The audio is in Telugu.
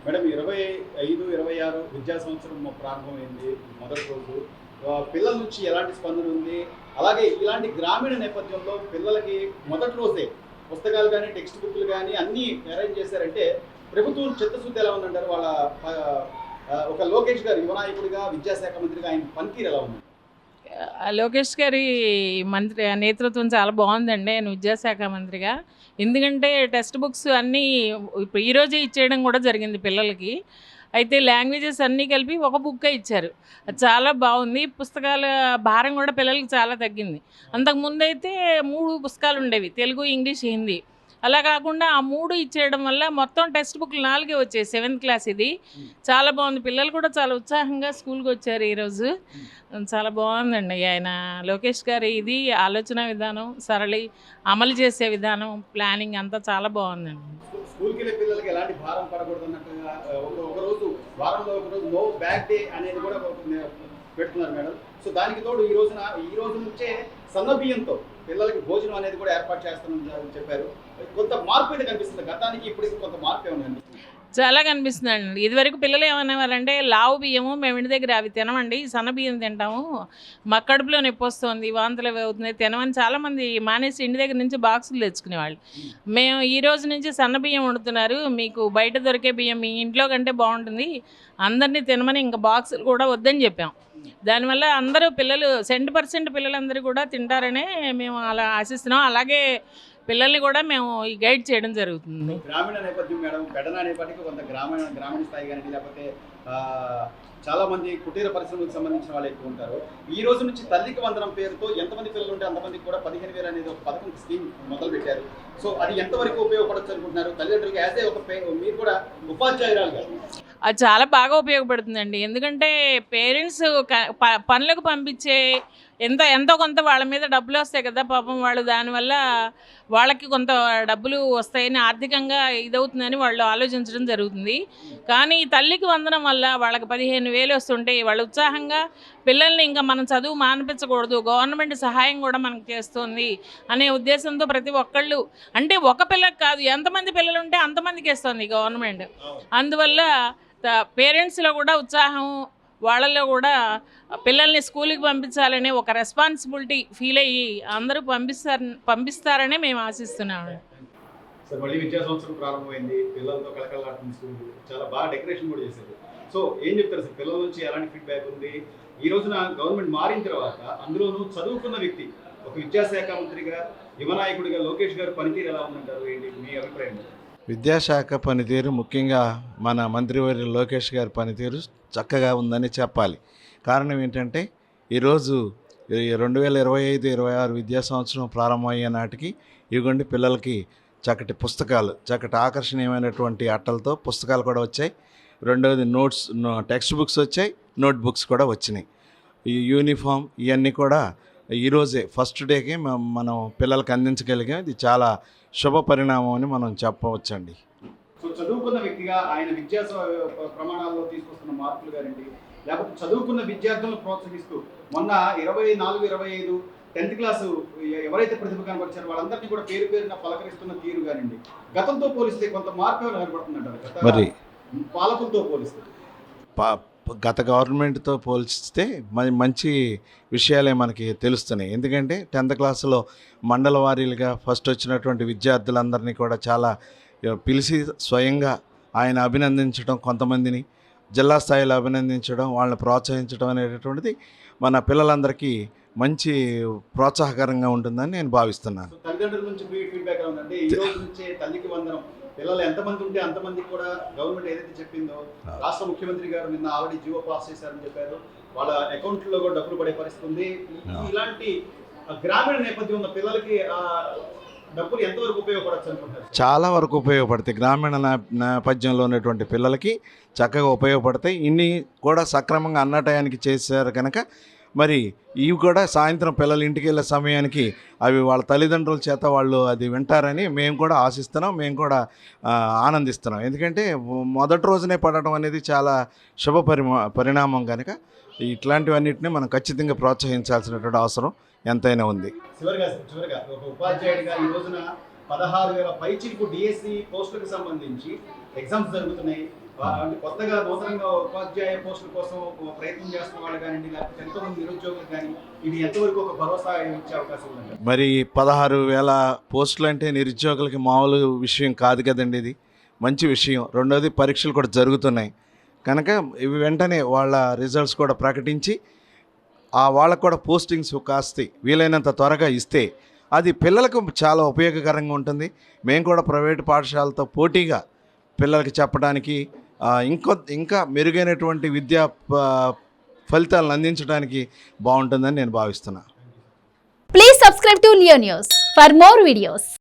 మేడం 25, 26 విద్యా సంవత్సరం ప్రారంభమైంది మొదటి రోజు. పిల్లల నుంచి ఎలాంటి స్పందన ఉంది? అలాగే ఇలాంటి గ్రామీణ నేపథ్యంలో పిల్లలకి మొదటి రోజే పుస్తకాలు గానీ, టెక్స్ట్ బుక్‌లు గానీ అన్నీ అరేంజ్ చేశారంటే ప్రభుత్వం చిత్తశుద్ధి ఎలా ఉందంటారు? వాళ్ళ ఒక లోకేష్ గారు యువ నాయకుడిగా, విద్యాశాఖ మంత్రిగా ఆయన పనితీరు ఎలా ఉంది? లోకేష్ గారి మంత్రి నేతృత్వం చాలా బాగుందండి ఆయన విద్యాశాఖ మంత్రిగా. ఎందుకంటే టెక్స్ట్ బుక్స్ అన్నీ ఇప్పుడు ఈరోజే ఇచ్చేయడం కూడా జరిగింది పిల్లలకి. అయితే లాంగ్వేజెస్ అన్నీ కలిపి ఒక బుక్కే ఇచ్చారు. అది చాలా బాగుంది. పుస్తకాల భారం కూడా పిల్లలకి చాలా తగ్గింది. అంతకుముందైతే 3 పుస్తకాలు ఉండేవి, తెలుగు, ఇంగ్లీష్, హిందీ. అలా కాకుండా ఆ 3 ఇచ్చేయడం వల్ల మొత్తం టెక్స్ట్ బుక్లు 4 వచ్చాయి. 7th క్లాస్ ఇది. చాలా బాగుంది. పిల్లలు కూడా చాలా ఉత్సాహంగా స్కూల్కి వచ్చారు ఈరోజు. చాలా బాగుందండి ఆయన లోకేష్ గారి ఇది ఆలోచన విధానం, సరళి అమలు చేసే విధానం, ప్లానింగ్ అంతా చాలా బాగుందండి. స్కూల్‌కెళ్ళే పిల్లలకి ఎలాంటి భారం పడకూడదన్నట్టుగా ఒక రోజు వారంలో ఒక రోజు నో బ్యాగ్ డే అనేది కూడా పెడుతున్నారు మేడం. సో దానికి తోడు ఈ రోజు నుంచే సన్నబియ్యంతో పిల్లలకి భోజనం అనేది కూడా ఏర్పాటు చేస్తామని చెప్పారు. కొంత మార్పు అయితే కనిపిస్తుంది. గతానికి ఇప్పటికి కొంత మార్పు ఏమైనా కనిపిస్తుందా? చాలా కనిపిస్తుందండి. ఇదివరకు పిల్లలు ఏమనేవారంటే లావు బియ్యము మేము ఇంటి దగ్గర అవి తినమండి, సన్న బియ్యం తింటాము, మా కడుపులో నొప్పి వస్తుంది, వాంతులు అవి అవుతున్నాయి, తినమని చాలామంది మానేసి ఇంటి దగ్గర నుంచి బాక్సులు తెచ్చుకునేవాళ్ళు. మేము ఈ రోజు నుంచి సన్న బియ్యం వండుతున్నారు, మీకు బయట దొరికే బియ్యం మీ ఇంట్లో కంటే బాగుంటుంది, అందరినీ తినమని ఇంకా బాక్సులు కూడా వద్దని చెప్పాం. దానివల్ల అందరూ పిల్లలు 100% పిల్లలందరూ కూడా తింటారనే మేము అలా ఆశిస్తున్నాం. అలాగే పిల్లల్ని కూడా మేము ఈ గైడ్ చేయడం జరుగుతుంది. గ్రామీణ నేపథ్యం మేడం. పెడన అనేప్పటికీ కొంత గ్రామీణ స్థాయి కానీ లేకపోతే చాలా మంది కుటీర పరిశ్రమలకు సంబంధించిన వాళ్ళు ఎక్కువ ఉంటారు. ఈ రోజు నుంచి తల్లికి వందనం పేరుతో ఎంతమంది పిల్లలు ఉంటే అంతమందికి కూడా 15,000 అనేది ఒక పథకం స్కీమ్ మొదలు పెట్టారు. సో అది ఎంతవరకు ఉపయోగపడచ్చు అనుకుంటున్నారు? తల్లిదండ్రులకి యాజ్ ఏ మీరు కూడా ఉపాధ్యాయురాలుగా అది చాలా బాగా ఉపయోగపడుతుందండి. ఎందుకంటే పేరెంట్స్ పనులకు పంపించే ఎంతో కొంత వాళ్ళ మీద డబ్బులు వస్తాయి కదా పాపం, వాళ్ళు దానివల్ల వాళ్ళకి కొంత డబ్బులు వస్తాయని ఆర్థికంగా ఇదవుతుందని వాళ్ళు ఆలోచించడం జరుగుతుంది. కానీ ఈ తల్లికి వందనం వల్ల వాళ్ళకి 15,000 వస్తుంటే వాళ్ళు ఉత్సాహంగా పిల్లల్ని ఇంకా మనం చదువు మానిపించకూడదు, గవర్నమెంట్ సహాయం కూడా మనకు చేస్తుంది అనే ఉద్దేశంతో ప్రతి ఒక్కళ్ళు, అంటే ఒక పిల్లకి కాదు ఎంతమంది పిల్లలు ఉంటే అంతమందికి ఇస్తుంది గవర్నమెంట్. అందువల్ల పేరెంట్స్లో కూడా ఉత్సాహం, వాళ్ళలో కూడా పిల్లల్ని స్కూల్కి పంపించాలనే ఒక రెస్పాన్సిబిలిటీ ఫీల్ అయ్యి అందరూ పంపిస్తారనే మేము ఆశిస్తున్నాము. సార్ మళ్ళీ విద్యా సంవత్సరం ప్రారంభమైంది. పిల్లలతో కలకలాడుతున్న స్కూల్ చాలా బాగా డెకరేషన్ కూడా చేశారు. సో ఏం చెప్తారు సార్? పిల్లల నుంచి ఎలాంటి ఫీడ్బ్యాక్ ఉంది? ఈ రోజున గవర్నమెంట్ మారిన తర్వాత అందులోనూ చదువుకున్న వ్యక్తి ఒక విద్యాశాఖ మంత్రిగా, యువ నాయకుడిగా లోకేష్ గారు పనితీరు ఎలా ఉందంటారు? ఏంటి మీ అభిప్రాయం? విద్యాశాఖ పనితీరు ముఖ్యంగా మన మంత్రివర్యులు లోకేష్ గారి పనితీరు చక్కగా ఉందని చెప్పాలి. కారణం ఏంటంటే ఈరోజు 2025-26 విద్యా సంవత్సరం ప్రారంభమయ్యే నాటికి ఇవ్వండి పిల్లలకి చక్కటి పుస్తకాలు, చక్కటి ఆకర్షణీయమైనటువంటి అట్టలతో పుస్తకాలు కూడా వచ్చాయి. రెండవది టెక్స్ట్ బుక్స్ వచ్చాయి, నోట్ బుక్స్ కూడా వచ్చినాయి. ఈ యూనిఫామ్ ఇవన్నీ కూడా ఈరోజే ఫస్ట్ డేకి మనం పిల్లలకి అందించగలిగాం. ఇది చాలా శుభ పరిణామం అని మనం చెప్పవచ్చండి. సో చదువుకున్న వ్యక్తిగా ఆయన విద్యా ప్రమాణాల్లో తీసుకొస్తున్న మార్పులు గారండి, లేకపోతే చదువుకున్న విద్యార్థులను ప్రోత్సహిస్తూ మొన్న 24, 25 10th క్లాసు ఎవరైతే ప్రతిభ కనబరిచారో వాళ్ళందరినీ కూడా పేరు పేరున పలకరిస్తున్న తీరు కానివ్వండి, గతంతో పోలిస్తే కొంత మార్పు ఏమైనా కనబడుతుందంటారు? మరి పాలకులతో పోలిస్తే గత గవర్నమెంట్తో పోల్చితే మంచి విషయాలే మనకి తెలుస్తున్నాయి. ఎందుకంటే 10th క్లాసులో మండల వారీలుగా ఫస్ట్ వచ్చినటువంటి విద్యార్థులందరినీ కూడా చాలా పిలిచి స్వయంగా ఆయన అభినందించడం, కొంతమందిని జిల్లా స్థాయిలో అభినందించడం, వాళ్ళని ప్రోత్సహించడం అనేటటువంటిది మన పిల్లలందరికీ మంచి ప్రోత్సాహకరంగా ఉంటుందని నేను భావిస్తున్నాను. తల్లిదండ్రుల నుంచి ఫీడ్బ్యాక్ ఉందంటే ఈ రోజు నుంచే తల్లికి వందనం పిల్లలు ఎంతమంది ఉంటే అంతమందికి కూడా గవర్నమెంట్ ఏదైతే చెప్పిందో, రాష్ట్ర ముఖ్యమంత్రి గారు నిన్న ఆల్రెడీ జీవో పాస్ చేశారని చెప్పారు. వాళ్ళ అకౌంట్లో కూడా డబ్బులు పడే పరిస్థితి ఉంది. ఇలాంటి గ్రామీణ నేపథ్యం ఉన్న పిల్లలకి డబ్బులు ఎంతవరకు ఉపయోగపడచ్చు అనుకుంటారు? చాలా వరకు ఉపయోగపడతాయి. గ్రామీణ నేపథ్యంలో ఉన్నటువంటి పిల్లలకి చక్కగా ఉపయోగపడతాయి. ఇన్ని కూడా సక్రమంగా అన్న టయానికి చేశారు కనుక మరి ఇవి కూడా సాయంత్రం పిల్లలు ఇంటికి వెళ్ళే సమయానికి అవి వాళ్ళ తల్లిదండ్రుల చేత వాళ్ళు అది వింటారని మేము కూడా ఆశిస్తున్నాం, మేము కూడా ఆనందిస్తున్నాం. ఎందుకంటే మొదటి రోజునే పడటం అనేది చాలా శుభ పరిణామం కనుక ఇట్లాంటివన్నిటిని మనం ఖచ్చితంగా ప్రోత్సహించాల్సినటువంటి అవసరం ఎంతైనా ఉంది. చివరిగా ఒక ఉపాధ్యాయుడిగా ఈ రోజున 16,000 పైచిలకు డిఎస్సి పోస్టులకు సంబంధించి ఎగ్జామ్స్ జరుగుతున్నాయి. అంటే కొత్తగా నూతనంగా ఉపాధ్యాయ పోస్టుల కోసం ప్రయత్నం చేస్తున్న వాళ్ళు కానివ్వండి, లేకపోతే ఎంతో మంది నిరుద్యోగులు కానీ ఇది ఎంతవరకు ఒక భరోసా ఇచ్చే అవకాశం ఉంది? మరి 16,000 పోస్టులు అంటే నిరుద్యోగులకి మామూలు విషయం కాదు కదండి. ఇది మంచి విషయం. రెండోది పరీక్షలు కూడా జరుగుతున్నాయి కనుక ఇవి వెంటనే వాళ్ళ రిజల్ట్స్ కూడా ప్రకటించి వాళ్ళకు కూడా పోస్టింగ్స్ కాస్త వీలైనంత త్వరగా ఇస్తే అది పిల్లలకు చాలా ఉపయోగకరంగా ఉంటుంది. మేము కూడా ప్రైవేటు పాఠశాలతో పోటీగా పిల్లలకి చెప్పడానికి ఇంకా మెరుగైనటువంటి విద్యా ఫలితాలను అందించడానికి బాగుంటుందని నేను భావిస్తున్నాను. Please subscribe to Leo News for more videos.